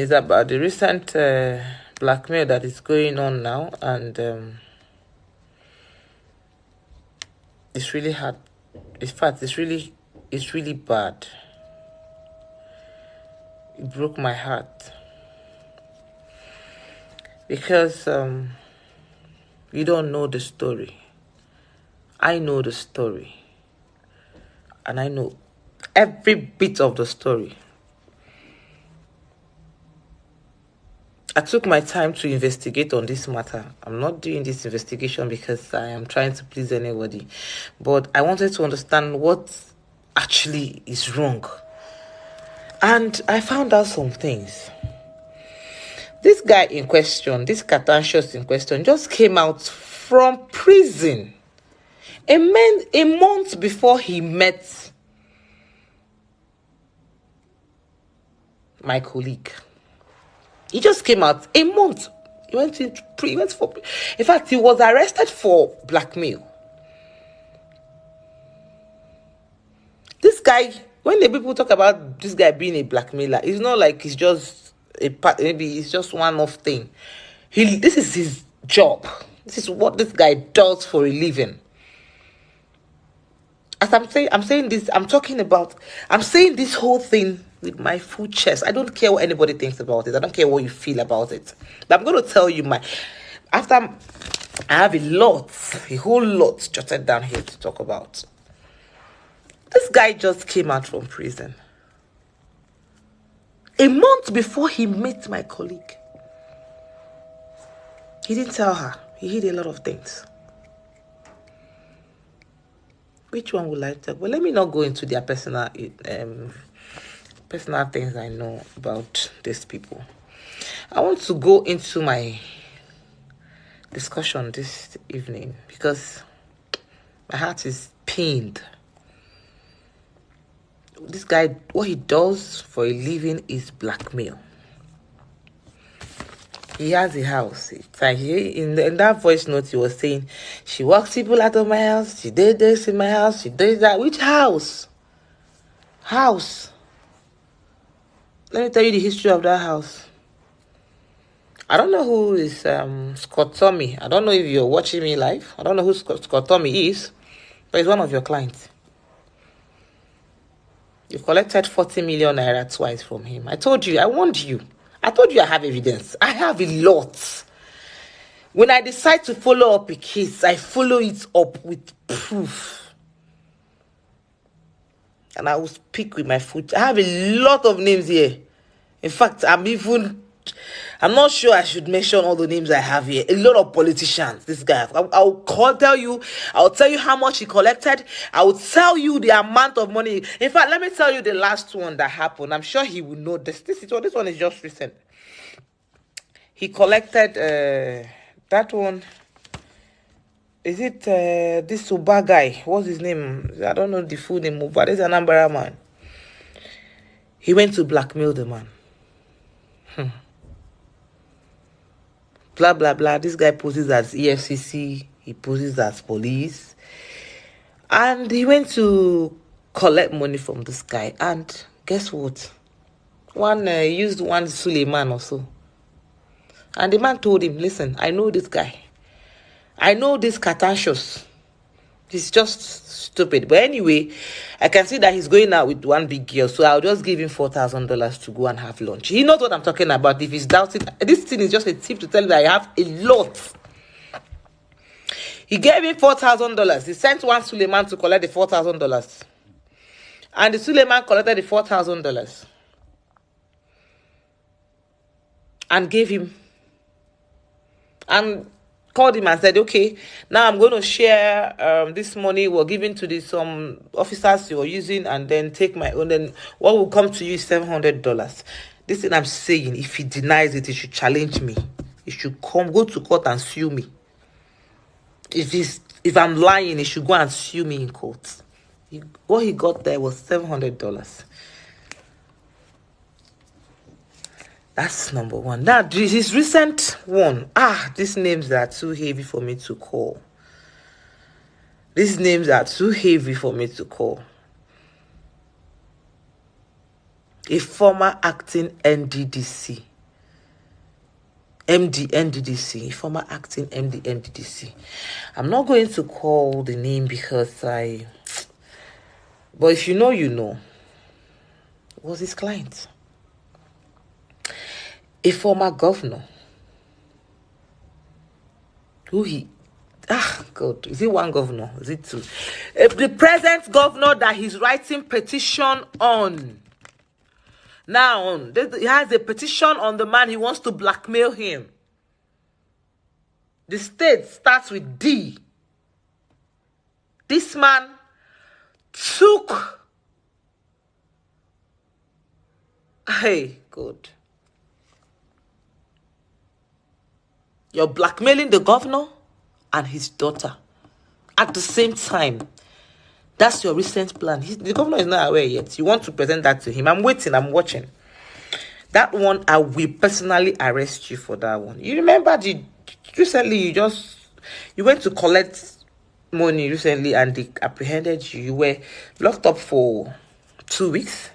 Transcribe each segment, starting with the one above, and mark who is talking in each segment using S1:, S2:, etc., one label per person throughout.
S1: It's about the recent blackmail that is going on now, and it's really hard. In fact, it's really bad. It broke my heart because you don't know the story. I know the story, and I know every bit of the story. I took my time to investigate on this matter. I'm not doing this investigation because I am trying to please anybody, but I wanted to understand what actually is wrong. And I found out some things. This guy in question, this Catatius in question, just came out from prison a month before he met my colleague. He just came out a month. He went for. In fact, he was arrested for blackmail. This guy, when the people talk about this guy being a blackmailer, it's not like he's just maybe it's just one-off thing. This is his job. This is what this guy does for a living. As I'm saying this whole thing with my full chest. I don't care what anybody thinks about it. I don't care what you feel about it. But I'm going to tell you after I have a whole lot jotted down here to talk about. This guy just came out from prison a month before he met my colleague. He didn't tell her. He hid a lot of things. Which one would I talk? Well, let me not go into their personal things I know about these people. I want to go into my discussion this evening because my heart is pained. This guy, what he does for a living is blackmail. He has a house. In that voice note, he was saying, she walks people out of my house. She did this in my house. She did that. Which house? House. Let me tell you the history of that house. I don't know who is Scott Tommy. I don't know if you're watching me live. I don't know who Scott Tommy is, but he's one of your clients. You collected 40 million naira twice from him. I told you, I warned you. I told you I have evidence. I have a lot. When I decide to follow up a case, I follow it up with proof. And I will speak with my foot. I have a lot of names here. In fact, I'm not sure I should mention all the names I have here. A lot of politicians, this guy. I'll tell you how much he collected. I will tell you the amount of money. In fact, let me tell you the last one that happened. I'm sure he will know this. This one is just recent. He collected that one. Is it this Uba guy? What's his name? I don't know the full name, but there's an Anambra man. He went to blackmail the man. Blah, blah, blah. This guy poses as EFCC. He poses as police. And he went to collect money from this guy. And guess what? Used one Suleiman or so. And the man told him, listen, I know this guy. I know this Catatius. He's just stupid. But anyway, I can see that he's going out with one big girl. So I'll just give him $4,000 to go and have lunch. He knows what I'm talking about. If he's doubting, this thing is just a tip to tell you that I have a lot. He gave him $4,000. He sent one Suleiman to collect the $4,000. And the Suleiman collected the $4,000. And gave him. And called him and said, okay, now I'm going to share this money we're giving to some officers you're using and then take my own. Then what will come to you is $700. This thing I'm saying, if he denies it, he should challenge me. He should go to court and sue me. If I'm lying, he should go and sue me in court. What he got there was $700. That's number one. Now, his recent one. These names are too heavy for me to call. a former acting NDDC. NDDC, former acting MD NDDC. I'm not going to call the name because but if you know, you know. Was his client. A former governor. God, is it one governor? Is it two? The present governor that he's writing petition on. Now, he has a petition on the man. He wants to blackmail him. The state starts with D. This man took... Hey, God. You're blackmailing the governor and his daughter at the same time. That's your recent plan. The governor is not aware yet. You want to present that to him. I'm waiting. I'm watching. That one, I will personally arrest you for that one. You remember recently you went to collect money recently and they apprehended you. You were locked up for 2 weeks.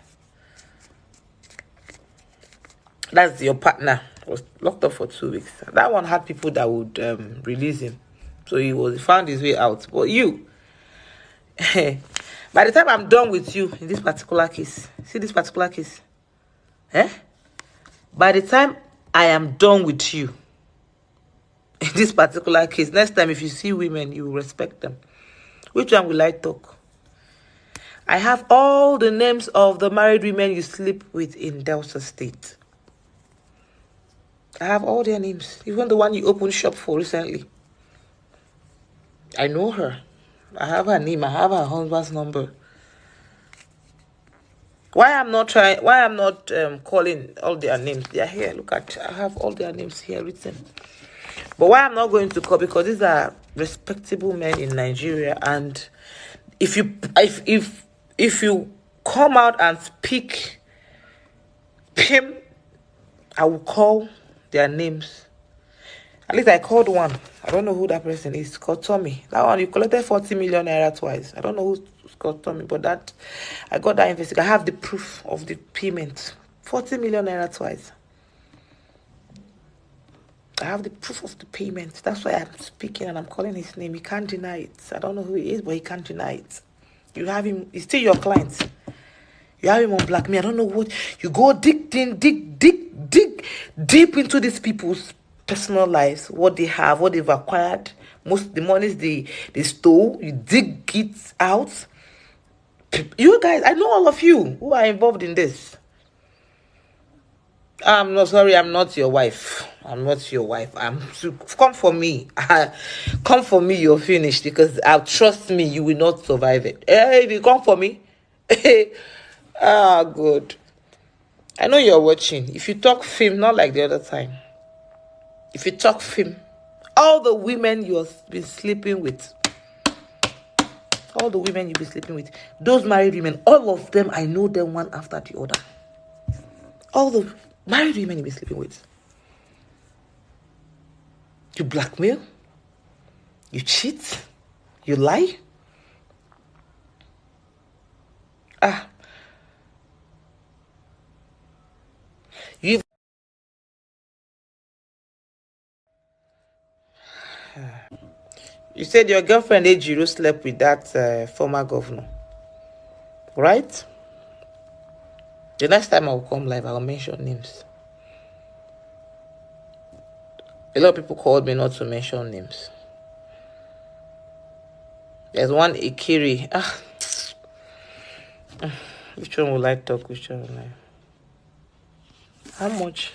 S1: That's your partner. Was locked up for 2 weeks. That one had people that would release him. So he found his way out. But you, by the time I'm done with you in this particular case, see this particular case? By the time I am done with you in this particular case, next time if you see women, you will respect them. Which one will I talk? I have all the names of the married women you sleep with in Delta State. I have all their names. Even the one you opened shop for recently. I know her. I have her name. I have her husband's number. Why I'm not calling all their names? They are here. Look at, I have all their names here written. But why I'm not going to call? Because these are respectable men in Nigeria, and if you come out and speak him, I will call their names. At least I called one. I don't know who that person is. It's called Tommy. That one, you collected 40 million naira twice. I don't know who's called Tommy, but I got that investigation. I have the proof of the payment. 40 million naira twice. I have the proof of the payment. That's why I'm speaking and I'm calling his name. He can't deny it. I don't know who he is, but he can't deny it. You have him. He's still your client. You have him on blackmail. I don't know what. You go dig deep into these people's personal lives, what they have, what they've acquired. Most of the monies they stole, you dig it out. You guys, I know all of you who are involved in this. I'm not sorry, I'm not your wife. I'm not your wife. Come for me. Come for me, you're finished, because trust me, you will not survive it. Hey, if you come for me, good. I know you're watching. If you talk film, not like the other time. If you talk film, all the women you've been sleeping with, those married women, all of them, I know them one after the other. All the married women you've been sleeping with. You blackmail, you cheat, you lie. You said your girlfriend Ejiro slept with that former governor, right? The next time I will come live, I will mention names. A lot of people called me not to mention names. There's one Ikiri. Which one will I talk? Which one will I? How much?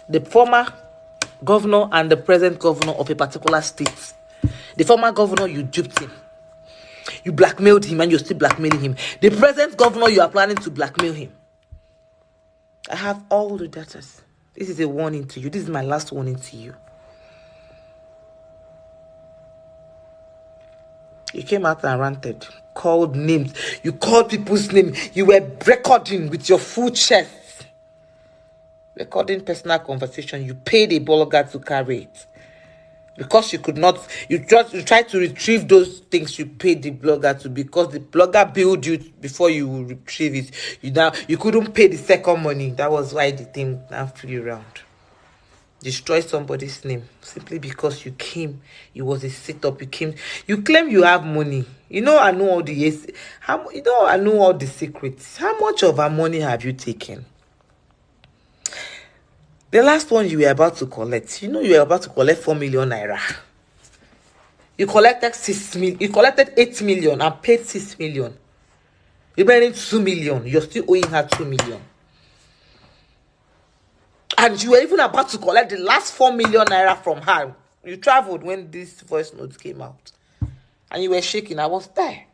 S1: The former governor and the present governor of a particular state. The former governor, you duped him. You blackmailed him and you're still blackmailing him. The present governor, you are planning to blackmail him. I have all the data. This is a warning to you. This is my last warning to you. You came out and ranted, called names. You called people's names. You were recording with your full chest. Recording personal conversation. You paid a blogger to carry it. because you could not, you tried to retrieve those things you paid the blogger to, because the blogger billed you before you will retrieve it. You couldn't pay the second money. That was why the thing now flew around. Destroy somebody's name simply because you came. It was a sit-up. You claim you have money. I know all the I know all the secrets. How much of our money have you taken? The last one you were about to collect, you were about to collect 4 million naira. You collected 6 million. You collected 8 million and paid 6 million. You're paying 2 million. You're still owing her 2 million. And you were even about to collect the last 4 million naira from her. You traveled when this voice note came out. And you were shaking. I was there.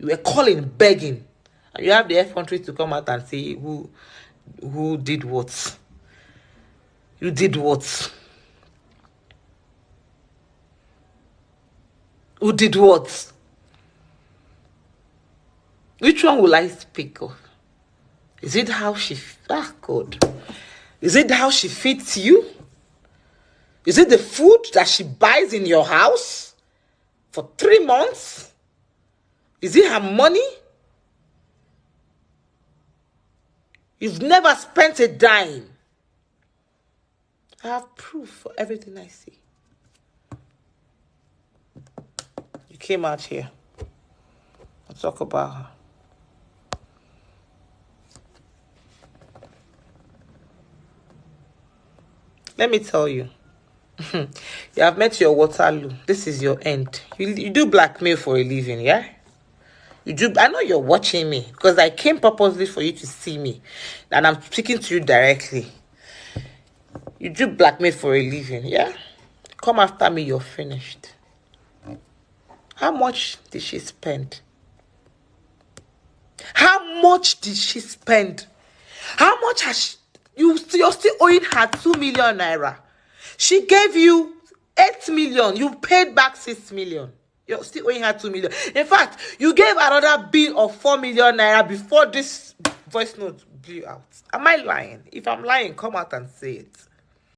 S1: You were calling, begging. And you have the effrontery to come out and say who did what. You did what? Who did what? Which one will I speak of? Is it how she... God. Is it how she feeds you? Is it the food that she buys in your house for 3 months? Is it her money? You've never spent a dime. I have proof for everything I see. You came out here. I'll talk about her. Let me tell you. You have met your Waterloo. This is your end. You do blackmail for a living, yeah? You do. I know you're watching me because I came purposely for you to see me. And I'm speaking to you directly. You do blackmail for a living, yeah? Come after me, you're finished. How much did she spend? How much did she spend? How much has she... You're still owing her 2 million naira. She gave you 8 million. You paid back 6 million. You're still owing her 2 million. In fact, you gave another bill of 4 million naira before this voice note blew out. Am I lying? If I'm lying, come out and say it.